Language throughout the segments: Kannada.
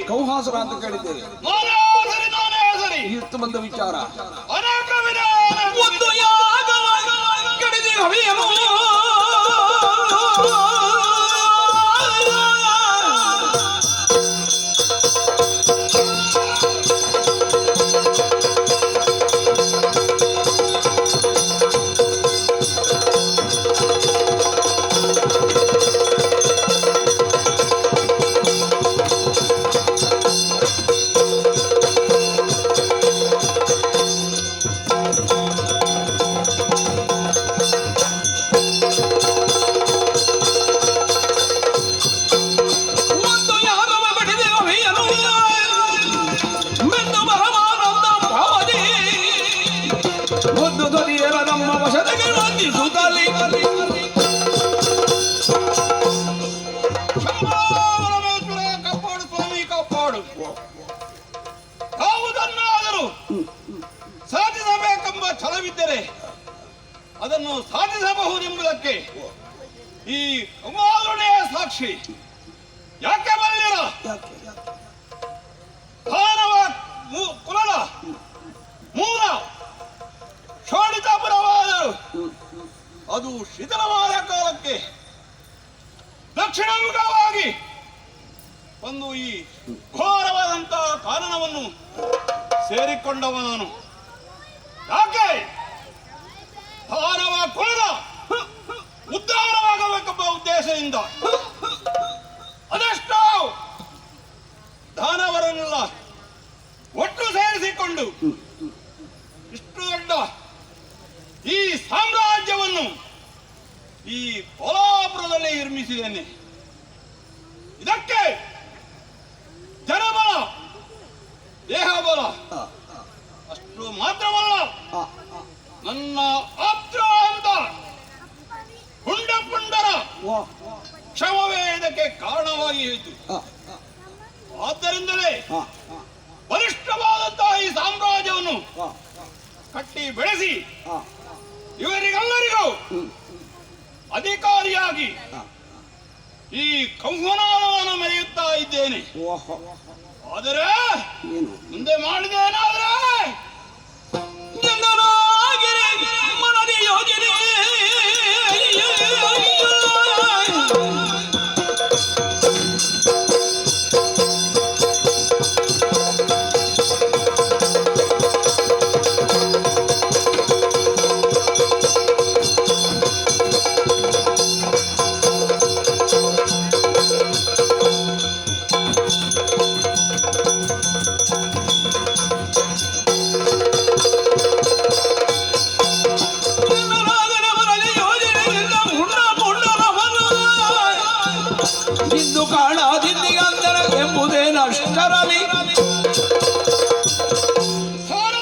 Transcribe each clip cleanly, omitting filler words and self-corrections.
ಕೌಹಾಸರ ಅಂತ ಕೇಳಿದ್ದೇವೆ. ಇತ್ತು ಬಂದ ವಿಚಾರ ಒಂದು ಯಾಗವ ಕಡಿದಿರ ಸಾಧಿಸಬೇಕೆಂಬ ಛಲವಿದ್ದರೆ ಅದನ್ನು ಸಾಧಿಸಬಹುದೆಂಬುದಕ್ಕೆ ಈ ಉಮಾರುಣೆಯ ಸಾಕ್ಷಿ. ಯಾಕೆ ಬಲ್ಲಿರ ಮಾನವ ಕುಲದ ಮೂಲ ಶೋಣಿತಪುರವಾದರು ಅದು ಶಿಥಿಲವಾದ ಕಾಲಕ್ಕೆ ದಕ್ಷಿಣಮುಖವಾಗಿ ಒಂದು ಈ ಘೋರವಾದಂತಹ ಕಾರಣವನ್ನು ಸೇರಿಕೊಂಡವ ನಾನು. ಯಾಕೆ ಮಾನವ ಕುಲದ ಉದ್ಧಾರವಾಗಬೇಕೆಂಬ ಉದ್ದೇಶದಿಂದ ಅದೆಷ್ಟೋ ದಾನವರನ್ನೆಲ್ಲ ಒಟ್ಟು ಸೇರಿಸಿಕೊಂಡು ಇಷ್ಟು ದೊಡ್ಡ ಈ ಸಾಮ್ರಾಜ್ಯವನ್ನು ಈ ಕೋಲಾಪುರದಲ್ಲಿ ನಿರ್ಮಿಸಿದ್ದೇನೆ. ಇದಕ್ಕೆ ಜನಬಲ, ದೇಹಬಲ ಅಷ್ಟು ಮಾತ್ರವಲ್ಲ, ನನ್ನ ಆಪ್ತ ಅಂತ ಪುಂಡ ಪುಂಡರ ಕ್ಷಮವೇ ಇದಕ್ಕೆ ಕಾರಣವಾಗಿ ಹೋಯಿತು. ಆದ್ದರಿಂದಲೇ ಬಲಿಷ್ಠವಾದಂತಹ ಈ ಸಾಮ್ರಾಜ್ಯವನ್ನು ಕಟ್ಟಿ ಬೆಳೆಸಿ ಇವರಿಗೆಲ್ಲರಿಗೂ ಅಧಿಕಾರಿಯಾಗಿ ಈ ಕೌಹನಾನವನ್ನು ಮೆರೆಯುತ್ತಾ ಇದ್ದೇನೆ. ಆದರೆ ಮುಂದೆ ಮಾಡಿದೇನಾದ್ರೆ ಮನದಿ ಯೋಜನೆ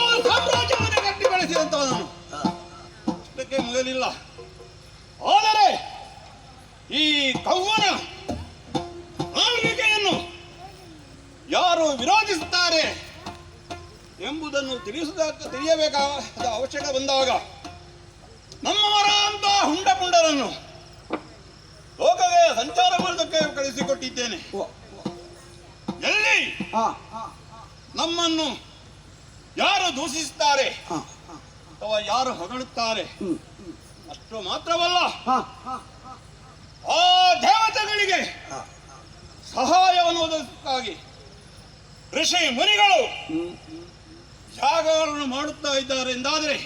ಸಾಮ್ರಾಜ್ಯವನ್ನು ಕಟ್ಟಿ ಬೆಳೆಸಿದಂತಹ ನಾನು ಅಷ್ಟಕ್ಕೆ ಮೊದಲಿಲ್ಲ. ಆದರೆ ಈ ಕೌವನ ಆಳ್ವಿಕೆಯನ್ನು ಯಾರು ವಿರೋಧಿಸುತ್ತಾರೆ ಎಂಬುದನ್ನು ತಿಳಿಯಬೇಕಾದ ಅವಶ್ಯಕ ಬಂದಾಗ ನಮ್ಮವರ ಅಂತ ಹುಂಡ ಪುಂಡರನ್ನು ಲೋಕವೇ ಸಂಚಾರ ಮಾಡೋದಕ್ಕೆ ಕಳಿಸಿಕೊಟ್ಟಿದ್ದೇನೆ. ಎಲ್ಲಿ ನಮ್ಮನ್ನು ಯಾರು ದೂಷಿಸುತ್ತಾರೆ ಅಥವಾ ಯಾರು ಹೊಗಳುತ್ತಾರೆ ಅಷ್ಟು ಮಾತ್ರವಲ್ಲ, ಆ ದೇವತೆ ಯಾಗಗಳಿಗೆ ಸಹಾಯವನ್ನು ಒದಗಿಸಕ್ಕಾಗಿ ಋಷಿ ಮುನಿಗಳು ಯಾಗಗಳನ್ನು ಮಾಡುತ್ತಾ ಇದ್ದಾರೆ ಎಂದಾದರೆ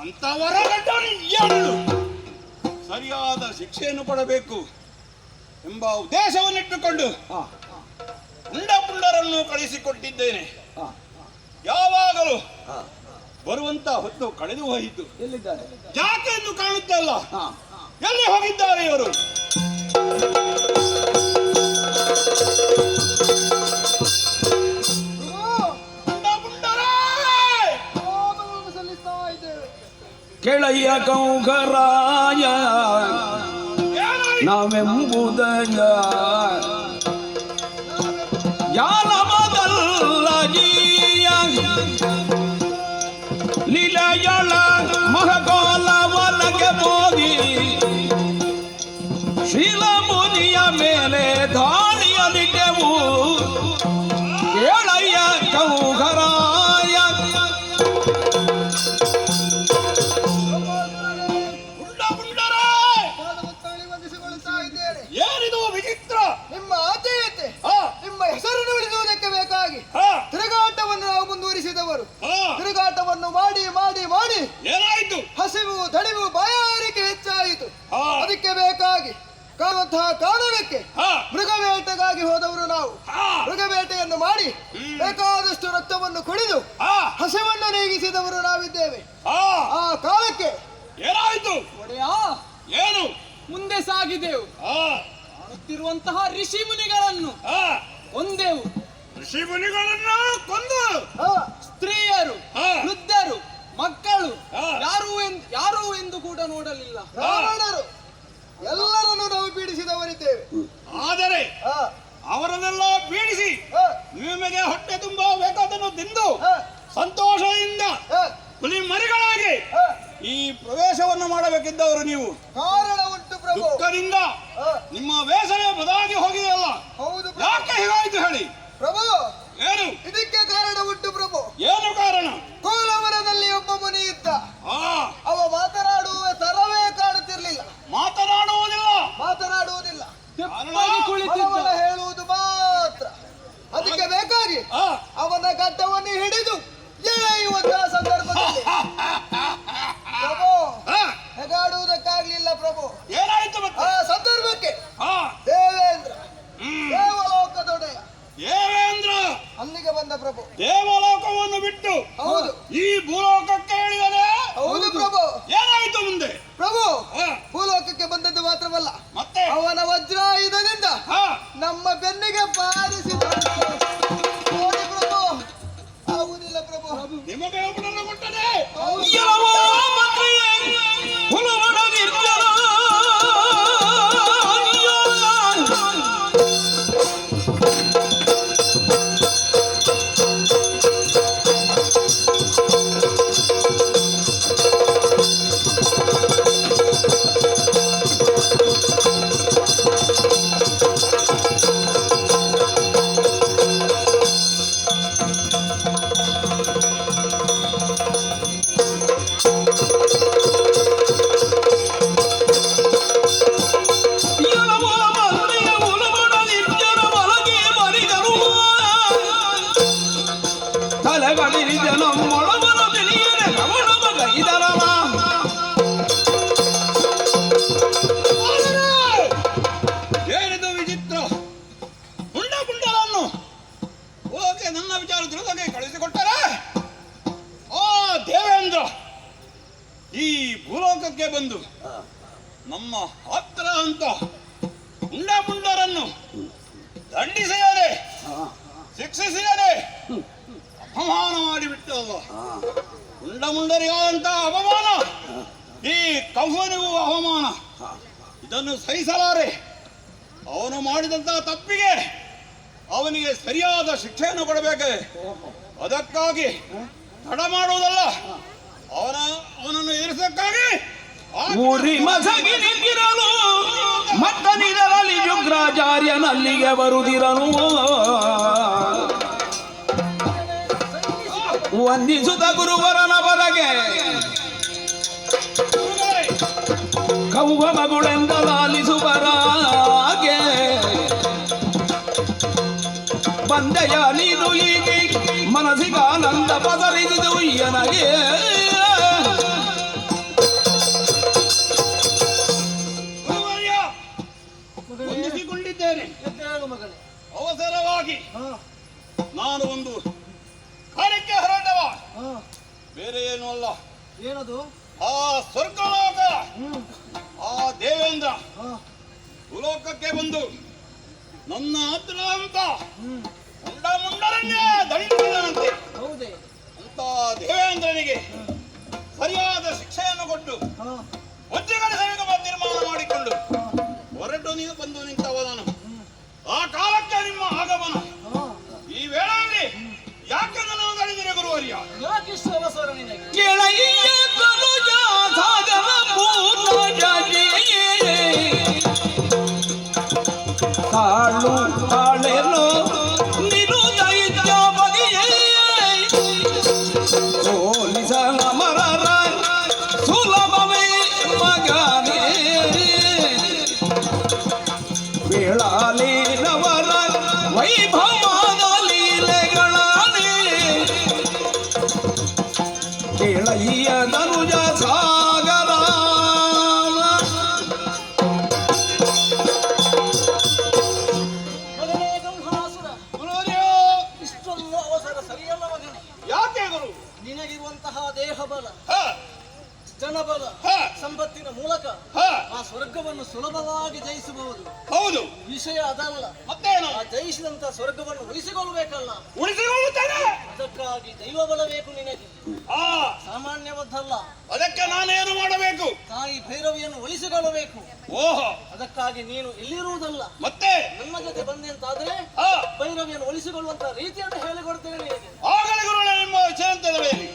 ಅಂತವರ ಸರಿಯಾದ ಶಿಕ್ಷೆಯನ್ನು ಕೊಡಬೇಕು ಎಂಬ ಉದ್ದೇಶವನ್ನಿಟ್ಟುಕೊಂಡು ಪುಂಡರನ್ನು ಕಳಿಸಿಕೊಟ್ಟಿದ್ದೇನೆ. ಯಾವಾಗಲೂ ಬರುವಂತ ಹೊತ್ತು ಕಳೆದು ಹೋಯಿತು. ಯಾಕೆ ಎಂದು ಕಾಣುತ್ತಲ್ಲ, ಎಲ್ಲಿ ಹೋಗಿದ್ದಾರೆ ಇವರು? ಕೆಳೆಯ ಕೌಕರಾಯ ನಾವೆಂಬುದಯ ಯಾಲಮದಲ್ಲ ಜೀಯ ಲೀಲೆಯಳ ಮಹಕೋಲ ಒಲಗೆ ಮೋದಿ ಶೀಲಮುನಿಯ ಮೇಲೆ ದಾಳಿಯಲಿದ್ದೆವು. ಕೆಳೆಯ ಕೌಕರಾಯ ಏನಿದು ವಿಚಿತ್ರ? ನಿಮ್ಮ ಆತೇಯತೆ, ನಿಮ್ಮ ಹೆಸರನ್ನು ಉಳಿಸುವುದಕ್ಕೆ ಬೇಕಾಗಿ ತಿರುಗಾಟವನ್ನು ನಾವು ಮುಂದುವರಿಸಿದವರು. ತಿರುಗಾಟವನ್ನು ಮಾಡಿ ಮಾಡಿ ಮಾಡಿ ಏನಾಯಿತು? ಹಸಿವು, ದಣಿವು, ಬಾಯಾರಿಕೆ ಹೆಚ್ಚಾಯಿತು. ಅದಕ್ಕೆ ಬೇಕಾಗಿ ಕಾಣುವಂತಹ ಕಾರಣಕ್ಕೆ ಮೃಗವೇಟೆಗಾಗಿ ಹೋದವರು ನಾವು. ಮೃಗವೇಟೆಯನ್ನು ಮಾಡಿ ಬೇಕಾದಷ್ಟು ರಕ್ತವನ್ನು ಕುಡಿದು ಹಸಿವನ್ನು ನೀಗಿಸಿದವರು ನಾವಿದ್ದೇವೆ. ಆ ಕಾಲಕ್ಕೆ ಏನಾಯಿತು? ಏನು ಮುಂದೆ ಸಾಗಿದೆವು. ಕಾಣುತ್ತಿರುವಂತಹ ಋಷಿ ಮುನಿಗಳನ್ನು ಕೊಂದೆವು. ಋಷಿ ಮುನಿಗಳನ್ನು ಕೊಂದು ಸ್ತ್ರೀಯರು, ವೃದ್ಧರು, ಮಕ್ಕಳು ಯಾರು ಎಂದು ಕೂಡ ನೋಡಲಿಲ್ಲ. ಬ್ರಾಹ್ಮಣರು ಎಲ್ಲರನ್ನು ನಾವು ಪೀಡಿಸಿದವರಿದ್ದೇವೆ. ಆದರೆ ಅವರನ್ನೆಲ್ಲ ಪೀಡಿಸಿ ನಿಮಗೆ ಹೊಟ್ಟೆ ತುಂಬಾ ಬೇಕಾದನ್ನು ತಿಂದು ಸಂತೋಷದಿಂದ ಹುಲಿ ಮರಿಗಳಾಗಿ ಈ ಪ್ರವೇಶವನ್ನು ಮಾಡಬೇಕಿದ್ದವರು ನೀವು. ಕಾರಣ ಉಂಟು ಪ್ರಭು. ದುಃಖದಿಂದ ನಿಮ್ಮ ವೇಷವೇ ಬದಲಾಗಿ ಹೋಗಿದೆಯಲ್ಲ, ಹೌದು ಯಾಕೆ ಹೀಗಾಯ್ತು ಹೇಳಿ ಪ್ರಭು. ಏನು ಇದಕ್ಕೆ ಕಾರಣ ಉಂಟು ಪ್ರಭು. ಏನು ಕಾರಣ? ಕೋಲವರದಲ್ಲಿ ಒಬ್ಬ ಮುನಿ ಇದ್ದ. ಅವ ಮಾತನಾಡುವ ತರವೇ ಕಾಣುತ್ತಿರ್ಲಿಲ್ಲ. ಮಾತನಾಡುವುದಿಲ್ಲ, ಅವನ ಹೇಳುವುದು ಮಾತ್ರ. ಅದಕ್ಕೆ ಬೇಕಾಗಿ ಅವನ ಗಡ್ಡವನ್ನು ಹಿಡಿದು ಎಳೆಯುವಂತಹ ಸಂದರ್ಭದಲ್ಲಿ ಪ್ರಭು ಹೆಗಾಡುವುದಕ್ಕಾಗ್ಲಿಲ್ಲ ಪ್ರಭು. ಏನಾಯ್ತು? ಆ ಸಂದರ್ಭಕ್ಕೆ ದೇವೇಂದ್ರ, ದೇವಲೋಕದೊಡೆಯ ದೇವೇಂದ್ರ ಅಲ್ಲಿಗೆ ಬಂದ ಪ್ರಭು. ದೇವಲೋಕವನ್ನು ಬಿಟ್ಟು ಹೌದು ಈ ಭೂಲೋಕಕ್ಕೆ ಹೇಳಿದರೆ. ಹೌದು ಪ್ರಭು. ಏನಾಯ್ತು ಮುಂದೆ? ಪ್ರಭು ಭೂಲೋಕಕ್ಕೆ ಬಂದದ್ದು ಮಾತ್ರವಲ್ಲ, ಮತ್ತೆ ಅವನ ವಜ್ರಾಯುಧದಿಂದ ನಮ್ಮ ಬೆನ್ನಿಗೆ ಬಾರಿಸಿದ. ನೋಡಿ ಪ್ರಭು, ಆಗುವುದಿಲ್ಲ ಪ್ರಭು. ನಿಮಗೆ ಒಬ್ಬನನ್ನು ಕೊಟ್ಟನೆ ಏನಿದು ವಿಚಿತ್ರ? ಪುಂಡರನ್ನು ಓಕೆ ನನ್ನ ವಿಚಾರ ತಿಳಿದಾಗೆ ಕಳಿಸಿಕೊಟ್ಟರೆ ದೇವೇಂದ್ರ ಈ ಭೂಲೋಕಕ್ಕೆ ಬಂದು ನಮ್ಮ ಹತ್ರ ಅಂತ ಪುಂಡರನ್ನು ದಂಡಿಸಿದರೆ, ಶಿಕ್ಷಿಸಿದರೆ ಅಪಮಾನ ಮಾಡಿಬಿಟ್ಟಲ್ಲ. ಮುಂಡರಿಗಾದಂತ ಅಪಮಾನ ಈ ಕೌವನಿಗೂ ಅವಮಾನ. ಇದನ್ನು ಸಹಿಸಲಾರೆ. ಅವನು ಮಾಡಿದಂತಹ ತಪ್ಪಿಗೆ ಅವನಿಗೆ ಸರಿಯಾದ ಶಿಕ್ಷೆಯನ್ನು ಕೊಡಬೇಕೆ. ಅದಕ್ಕಾಗಿ ತಡ ಮಾಡುವುದಲ್ಲ, ಅವನನ್ನು ಇರಿಸಕ್ಕಾಗಿ ಊರಿ ಮಸಗಿನಿರಲು ಮತ್ತನಿರಲಿ ಶುಕ್ರಾಚಾರ್ಯನಲ್ಲಿಗೆ ಬರುದಿರನು. ವಂದಿಸುತ್ತ ಗುರುವರನ ಬರಗೆ ಕೌವ ಮಗುಳೆಂದ ಲಾಲಿಸುವರಾಗೆ ಮನಸಿಗಾನಂದ ಪದರಿದು ಉಯ್ಯನಗೆ ಗುರುವರ್ಯ, ವಂದಿಸಿಕೊಂಡಿದ್ದೇನೆ. ಎದ್ದೇಳು ಮಗನೇ. ಅವಸರವಾಗಿ ಹಾ ನಾನು ಒಂದು ಕಾರ್ಯಕ್ಕೆ ಹೊರಟವ, ಹಾ ಬೇರೆ ಏನೂ ಅಲ್ಲ. ಏನದು? ಆ ಸ್ವರ್ಗಲೋಕ, ಹ್ಮ್ ಆ ದೇವೇಂದ್ರ ಹಾ ಭೂಲೋಕಕ್ಕೆ ಬಂದು ನನ್ನ ಹತ್ರ ಅಂತ ಹ್ಮ್ ಮುಂಡರನ್ನೇ ದಂಡಿಸಿದನಂತೆ. ಹೌದೇ? ಅಂತ ದೇವೇಂದ್ರನಿಗೆ ಸರಿಯಾದ ಶಿಕ್ಷೆಯನ್ನು ಕೊಟ್ಟು ಹಾ ವಜ್ರಗಡಿಸಬೇಕು ತೀರ್ಮಾನ ಮಾಡಿಕೊಂಡು ಹೊರಟು ನೀವು ಬಂದು ನಿಂತವ ನಾನು. ಆ ಕಾಲಕ್ಕೆ ನಿಮ್ಮ ಆಗಮನ ಹಾ ಈ ವೇಳೆಯಲ್ಲಿ ಯಾಕೆ ನನ್ನನ್ನು ತಡೆದಿರಿ ಗುರುವರ್ಯ? ಯಾಕಿಷ್ಟು ಅವಸರ ನಿನಗೆ? ಕೆಳಗಿಯ ತನುಜ ಸಾಗರ ಪೂರ್ಣಜಾತಿಯೇ ತಾಳು ತಾಳೆನು ನಿಲು ದೈತ್ಯ ಬಗೆಯೇ ಸೋಲಿಸಲ ಮರರ ಸುಲಭವೇ ಮಗನೇ ಬೇಳಾಲಿನವರ ವೈಭವದ ಲೀಲೆಗಳೇ ಕೆಳಯ್ಯ ತನುಜ ಸಾಗರ ಮಗನೇ ಗಂಗಾಸುರ, ಗುರುವರ್ಯ, ಇಷ್ಟೊಂದು ಅವಸರ ಸರಿಯಲ್ಲ ಮಗನೇ. ಯಾಕೆ ಗುರು? ನಿನಗಿರುವಂತಹ ದೇಹ ಬಲ, ಹ, ಜನಬಲ, ಹ, ಸಂಪತ್ತಿನ ಮೂಲಕ ಹ, ಆ ಸ್ವರ್ಗವನ್ನು ಸುಲಭವಾಗಿ ಜಯಿಸಬಹುದು. ಹೌದು. ವಿಷಯ ಅದಲ್ಲ. ಮತ್ತೇನು? ಆ ಜಯಿಸಿದಂತ ಸ್ವರ್ಗವನ್ನು ಉಳಿಸಿಕೊಳ್ಳಬೇಕಲ್ಲ. ಉಳಿಸಿಕೊಳ್ಳುತ್ತೇನೆ. ಅದಕ್ಕಾಗಿ ದೈವ ಬಲ ಬೇಕು ನಿನಗೆ, ಆ ಸಾಮಾನ್ಯವಾದ್ದಲ್ಲ. ಅದಕ್ಕೆ ನಾನೇನು ಮಾಡಬೇಕು? ತಾಯಿ ಭೈರವಿಯನ್ನು ಉಳಿಸಿಕೊಳ್ಳಬೇಕು. ಓಹೋ, ಅದಕ್ಕಾಗಿ ನೀನು ಎಲ್ಲಿರುವುದಲ್ಲ, ಮತ್ತೆ ನನ್ನ ಜೊತೆ ಬಂದೆ ಅಂತಾದ್ರೆ ಆ ಭೈರವಿಯನ್ನು ಉಳಿಸಿಕೊಳ್ಳುವಂತ ರೀತಿಯನ್ನು ಹೇಳಿಕೊಡ್ತೇನೆ ನಿನಗೆ. ಆಗಲೇ ಗುರುಗಳೇ ನಿಮ್ಮ ವಿಷಯ ಅಂತ ಹೇಳಿ